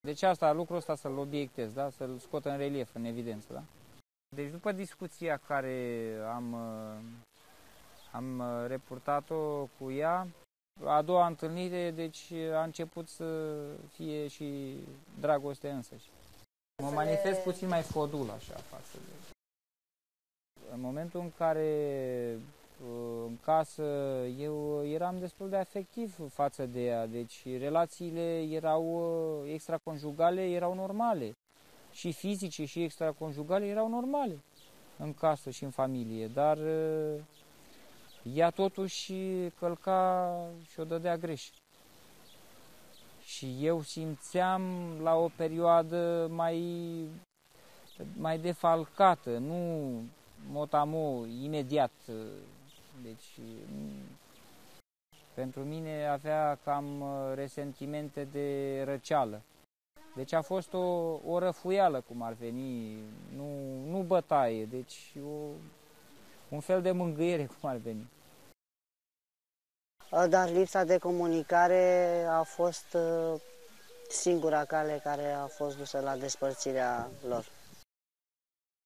Deci lucrul ăsta să-l obiectez, da? Să-l scot în relief, în evidență. Da? Deci după discuția care am reportat-o cu ea, a doua întâlnire, deci a început să fie și dragoste însăși. Mă manifest puțin mai fodul așa față de... În momentul în care în casă eu eram destul de afectiv față de ea, deci relațiile erau extraconjugale, erau normale. Și fizice și extraconjugale erau normale în casă și în familie, dar ea totuși călca și o dădea greș. Și eu simțeam la o perioadă mai defalcată, nu mot-a-mot, imediat. Deci, pentru mine avea cam resentimente de răceală. Deci a fost o răfuială, cum ar veni, nu bătaie, deci un fel de mângâiere, cum ar veni. Dar lipsa de comunicare a fost singura cale care a fost dusă la despărțirea lor.